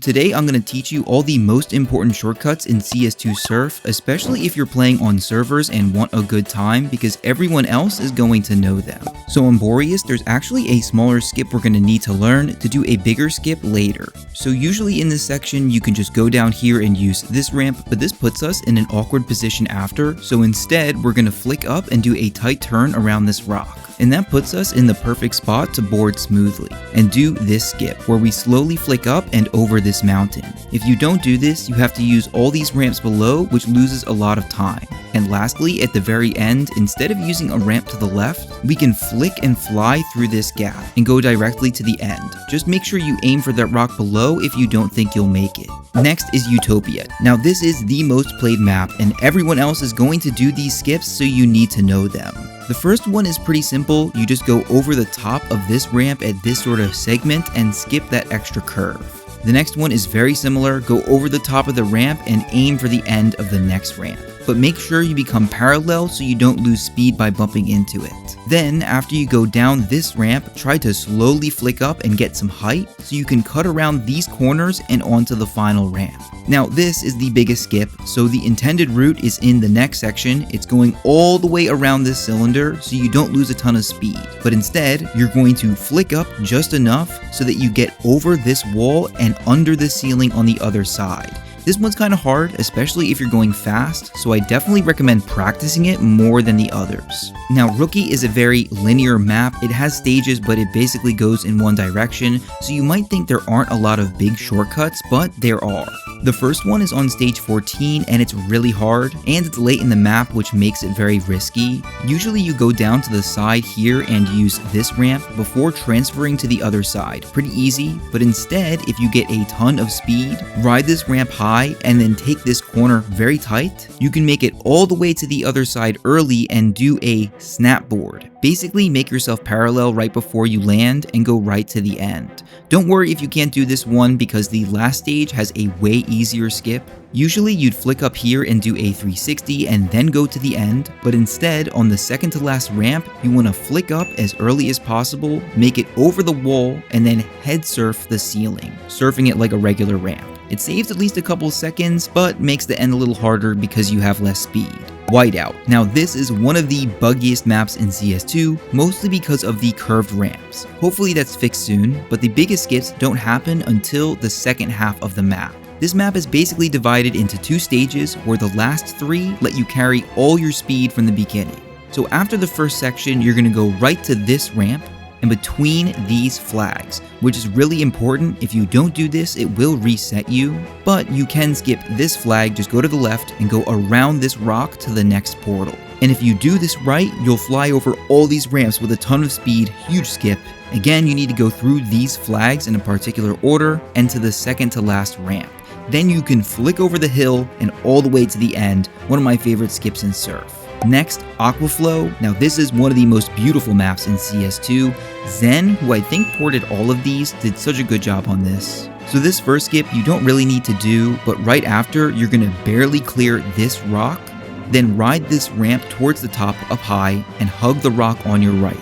Today I'm going to teach you all the most important shortcuts in CS2 Surf, especially if you're playing on servers and want a good time, because everyone else is going to know them. So on Boreas, there's actually a smaller skip we're going to need to learn to do a bigger skip later. So usually in this section you can just go down here and use this ramp, but this puts us in an awkward position after, so instead we're going to flick up and do a tight turn around this rock. And that puts us in the perfect spot to board smoothly and do this skip where we slowly flick up and over this mountain. If you don't do this, you have to use all these ramps below, which loses a lot of time. And lastly, at the very end, instead of using a ramp to the left, we can flick and fly through this gap and go directly to the end. Just make sure you aim for that rock below if you don't think you'll make it. Next is Utopia. Now this is the most played map and everyone else is going to do these skips, so you need to know them. The first one is pretty simple. You just go over the top of this ramp at this sort of segment and skip that extra curve. The next one is very similar. Go over the top of the ramp and aim for the end of the next ramp. But make sure you become parallel so you don't lose speed by bumping into it. Then, after you go down this ramp, try to slowly flick up and get some height so you can cut around these corners and onto the final ramp. Now this is the biggest skip, so the intended route is in the next section. It's going all the way around this cylinder so you don't lose a ton of speed. But instead, you're going to flick up just enough so that you get over this wall and under the ceiling on the other side. This one's kind of hard, especially if you're going fast, so I definitely recommend practicing it more than the others. Now Rookie is a very linear map. It has stages, but it basically goes in one direction, so you might think there aren't a lot of big shortcuts, but there are. The first one is on stage 14 and it's really hard, and it's late in the map, which makes it very risky. Usually you go down to the side here and use this ramp before transferring to the other side. Pretty easy, but instead if you get a ton of speed, ride this ramp high and then take this corner very tight, you can make it all the way to the other side early and do a snapboard. Basically make yourself parallel right before you land and go right to the end. Don't worry if you can't do this one because the last stage has a way easier skip. Usually you'd flick up here and do a 360 and then go to the end, but instead on the second to last ramp, you want to flick up as early as possible, make it over the wall, and then head surf the ceiling, surfing it like a regular ramp. It saves at least a couple seconds, but makes the end a little harder because you have less speed. Whiteout. Now this is one of the buggiest maps in CS2, mostly because of the curved ramps. Hopefully that's fixed soon, but the biggest skips don't happen until the second half of the map. This map is basically divided into two stages where the last three let you carry all your speed from the beginning. So after the first section, you're going to go right to this ramp and between these flags, which is really important. If you don't do this, it will reset you, but you can skip this flag, just go to the left and go around this rock to the next portal. And if you do this right, you'll fly over all these ramps with a ton of speed, huge skip. Again, you need to go through these flags in a particular order and to the second to last ramp. Then you can flick over the hill and all the way to the end, one of my favorite skips in Surf. Next, Aquaflow. Now this is one of the most beautiful maps in CS2. Zen, who I think ported all of these, did such a good job on this. So this first skip you don't really need to do, but right after you're going to barely clear this rock, then ride this ramp towards the top up high and hug the rock on your right,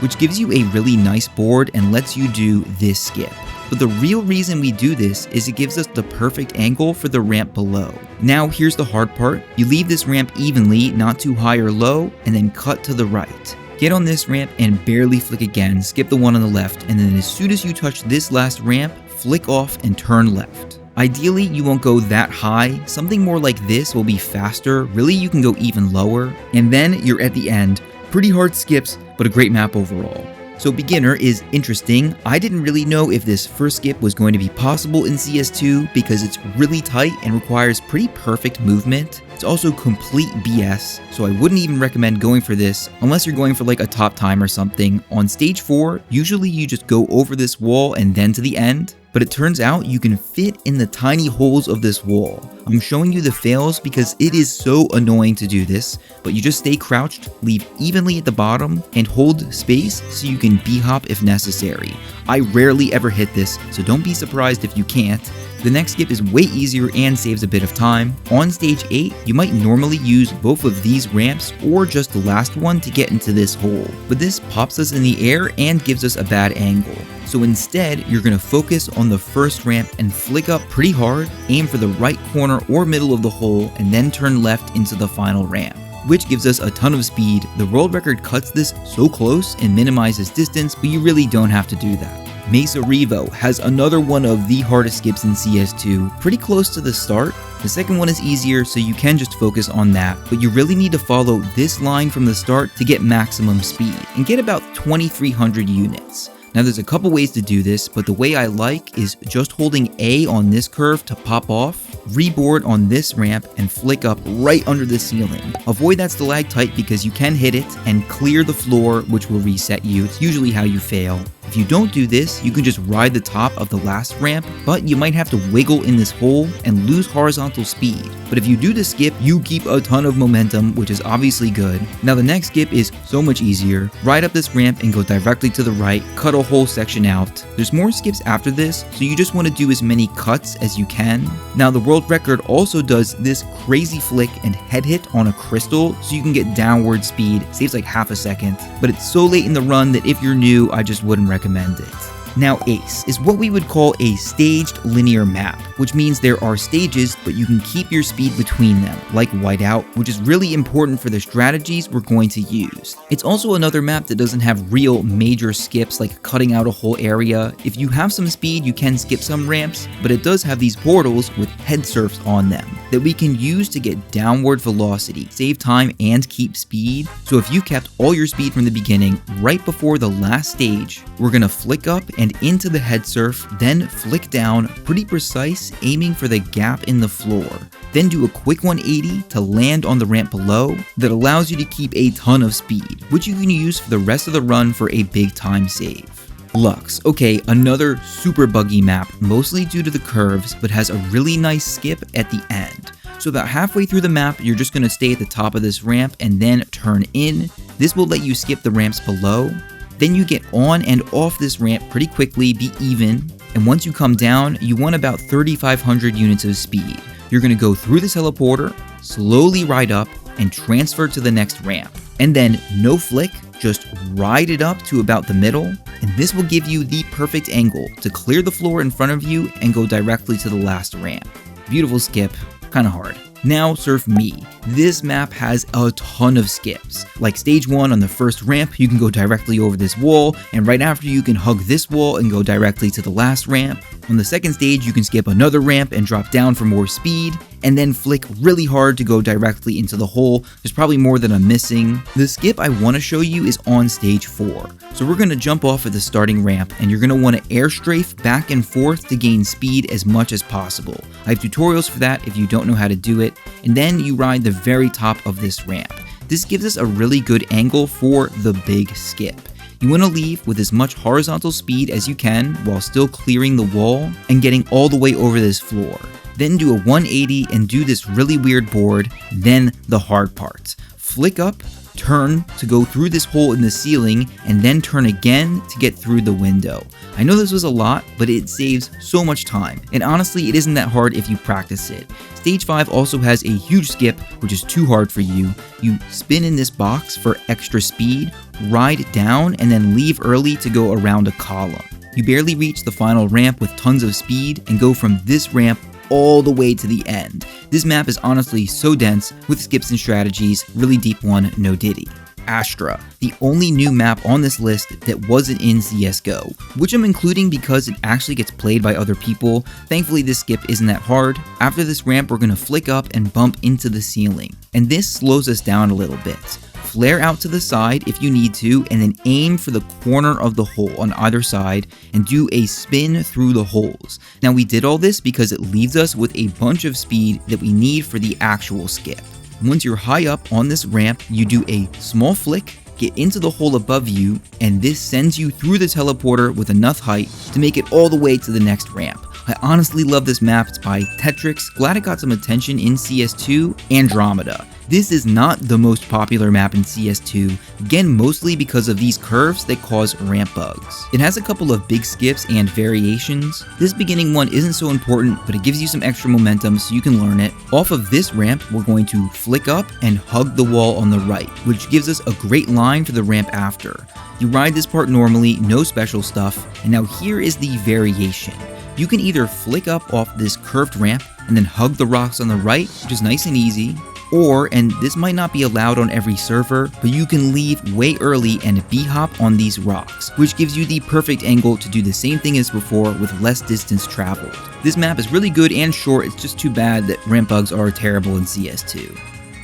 which gives you a really nice board and lets you do this skip. But the real reason we do this is it gives us the perfect angle for the ramp below. Now here's the hard part. You leave this ramp evenly, not too high or low, and then cut to the right. Get on this ramp and barely flick again, skip the one on the left, and then as soon as you touch this last ramp, flick off and turn left. Ideally, you won't go that high. Something more like this will be faster. Really, you can go even lower. And then you're at the end. Pretty hard skips, but a great map overall. So beginner is interesting. I didn't really know if this first skip was going to be possible in CS2 because it's really tight and requires pretty perfect movement. It's also complete BS, so I wouldn't even recommend going for this unless you're going for like a top time or something. On stage 4, usually you just go over this wall and then to the end. But it turns out you can fit in the tiny holes of this wall. I'm showing you the fails because it is so annoying to do this, but you just stay crouched, leave evenly at the bottom, and hold space so you can b-hop if necessary. I rarely ever hit this, so don't be surprised if you can't. The next skip is way easier and saves a bit of time. On stage 8, you might normally use both of these ramps or just the last one to get into this hole, but this pops us in the air and gives us a bad angle. So instead, you're going to focus on the first ramp and flick up pretty hard, aim for the right corner or middle of the hole, and then turn left into the final ramp, which gives us a ton of speed. The world record cuts this so close and minimizes distance, but you really don't have to do that. Mesa Revo has another one of the hardest skips in CS2, pretty close to the start. The second one is easier, so you can just focus on that, but you really need to follow this line from the start to get maximum speed and get about 2,300 units. Now there's a couple ways to do this, but the way I like is just holding A on this curve to pop off, reboard on this ramp, and flick up right under the ceiling. Avoid that stalactite because you can hit it, and clear the floor, which will reset you. It's usually how you fail. If you don't do this, you can just ride the top of the last ramp, but you might have to wiggle in this hole and lose horizontal speed. But if you do the skip, you keep a ton of momentum, which is obviously good. Now the next skip is so much easier. Ride up this ramp and go directly to the right, cut a whole section out. There's more skips after this, so you just want to do as many cuts as you can. Now the world record also does this crazy flick and head hit on a crystal, so you can get downward speed. It saves like half a second, but it's so late in the run that if you're new, I just wouldn't recommend it. Now Ace is what we would call a staged linear map, which means there are stages, but you can keep your speed between them, like Whiteout, which is really important for the strategies we're going to use. It's also another map that doesn't have real major skips like cutting out a whole area. If you have some speed, you can skip some ramps, but it does have these portals with head surfs on them that we can use to get downward velocity, save time, and keep speed. So if you kept all your speed from the beginning, right before the last stage, we're gonna flick up and into the head surf, then flick down, pretty precise, aiming for the gap in the floor. Then do a quick 180 to land on the ramp below that allows you to keep a ton of speed, which you can use for the rest of the run for a big time save. Lux. Okay, another super buggy map, mostly due to the curves, but has a really nice skip at the end. So about halfway through the map, you're just going to stay at the top of this ramp and then turn in. This will let you skip the ramps below. Then you get on and off this ramp pretty quickly, be even, and once you come down, you want about 3,500 units of speed. You're going to go through the teleporter, slowly ride up, and transfer to the next ramp. And then, no flick, just ride it up to about the middle, and this will give you the perfect angle to clear the floor in front of you and go directly to the last ramp. Beautiful skip, kinda hard. Now Surf Me. This map has a ton of skips. Like stage 1 on the first ramp, you can go directly over this wall, and right after you can hug this wall and go directly to the last ramp. On the second stage, you can skip another ramp and drop down for more speed, and then flick really hard to go directly into the hole. There's probably more that I'm missing. The skip I want to show you is on stage 4. So we're going to jump off at the starting ramp, and you're going to want to air strafe back and forth to gain speed as much as possible. I have tutorials for that if you don't know how to do it, and then you ride the very top of this ramp. This gives us a really good angle for the big skip. You want to leave with as much horizontal speed as you can while still clearing the wall and getting all the way over this floor. Then do a 180 and do this really weird board, then the hard part. Flick up, turn to go through this hole in the ceiling, and then turn again to get through the window. I know this was a lot, but it saves so much time, and honestly it isn't that hard if you practice it. Stage 5 also has a huge skip, which is too hard for you. You spin in this box for extra speed, ride down, and then leave early to go around a column. You barely reach the final ramp with tons of speed and go from this ramp all the way to the end. This map is honestly so dense with skips and strategies, really deep one, no diddy. Astra, the only new map on this list that wasn't in CSGO, which I'm including because it actually gets played by other people. Thankfully this skip isn't that hard. After this ramp we're going to flick up and bump into the ceiling, and this slows us down a little bit. Flare out to the side if you need to, and then aim for the corner of the hole on either side and do a spin through the holes. Now we did all this because it leaves us with a bunch of speed that we need for the actual skip. Once you're high up on this ramp, you do a small flick, get into the hole above you, and this sends you through the teleporter with enough height to make it all the way to the next ramp. I honestly love this map. It's by Tetrix. Glad it got some attention in CS2. Andromeda. This is not the most popular map in CS2, again mostly because of these curves that cause ramp bugs. It has a couple of big skips and variations. This beginning one isn't so important, but it gives you some extra momentum so you can learn it. Off of this ramp, we're going to flick up and hug the wall on the right, which gives us a great line for the ramp after. You ride this part normally, no special stuff, and now here is the variation. You can either flick up off this curved ramp and then hug the rocks on the right, which is nice and easy, or, and this might not be allowed on every server, but you can leave way early and b-hop on these rocks, which gives you the perfect angle to do the same thing as before with less distance traveled. This map is really good and short, it's just too bad that ramp bugs are terrible in CS2.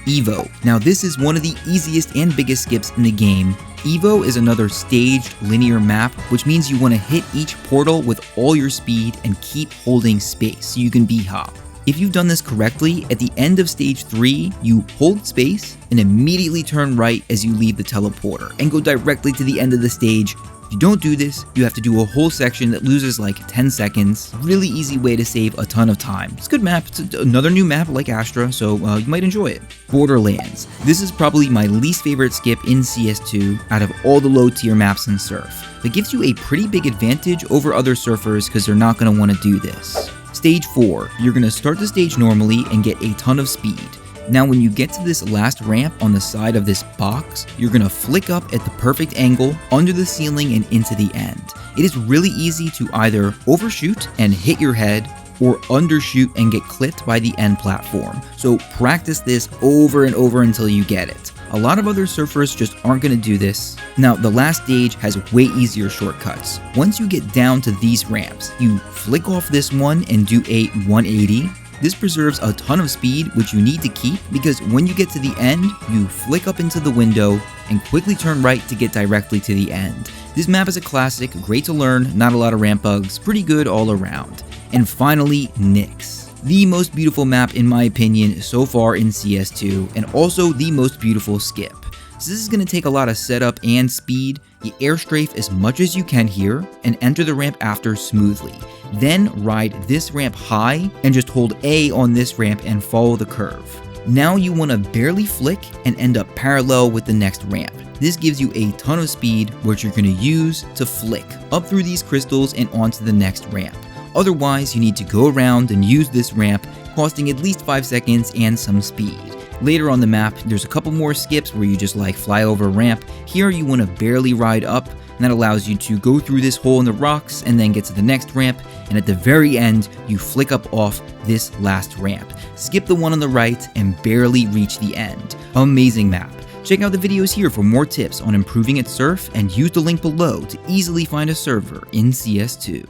Evo. Now this is one of the easiest and biggest skips in the game. Evo is another staged linear map, which means you want to hit each portal with all your speed and keep holding space so you can b-hop. If you've done this correctly, at the end of stage 3, you hold space and immediately turn right as you leave the teleporter and go directly to the end of the stage. If you don't do this, you have to do a whole section that loses like 10 seconds. Really easy way to save a ton of time. It's a good map. It's another new map like Astra, so you might enjoy it. Borderlands. This is probably my least favorite skip in CS2 out of all the low tier maps in Surf. It gives you a pretty big advantage over other surfers because they're not going to want to do this. Stage 4. You're going to start the stage normally and get a ton of speed. Now when you get to this last ramp on the side of this box, you're going to flick up at the perfect angle under the ceiling and into the end. It is really easy to either overshoot and hit your head or undershoot and get clipped by the end platform. So practice this over and over until you get it. A lot of other surfers just aren't going to do this. Now, the last stage has way easier shortcuts. Once you get down to these ramps, you flick off this one and do a 180. This preserves a ton of speed, which you need to keep because when you get to the end, you flick up into the window and quickly turn right to get directly to the end. This map is a classic, great to learn, not a lot of ramp bugs, pretty good all around. And finally, Nyx. The most beautiful map in my opinion so far in CS2, and also the most beautiful skip. So this is going to take a lot of setup and speed. You airstrafe as much as you can here, and enter the ramp after smoothly. Then ride this ramp high, and just hold A on this ramp and follow the curve. Now you want to barely flick and end up parallel with the next ramp. This gives you a ton of speed, which you're going to use to flick up through these crystals and onto the next ramp. Otherwise, you need to go around and use this ramp, costing at least 5 seconds and some speed. Later on the map, there's a couple more skips where you just like fly over a ramp. Here you want to barely ride up, and that allows you to go through this hole in the rocks and then get to the next ramp, and at the very end, you flick up off this last ramp. Skip the one on the right and barely reach the end. Amazing map. Check out the videos here for more tips on improving at Surf, and use the link below to easily find a server in CS2.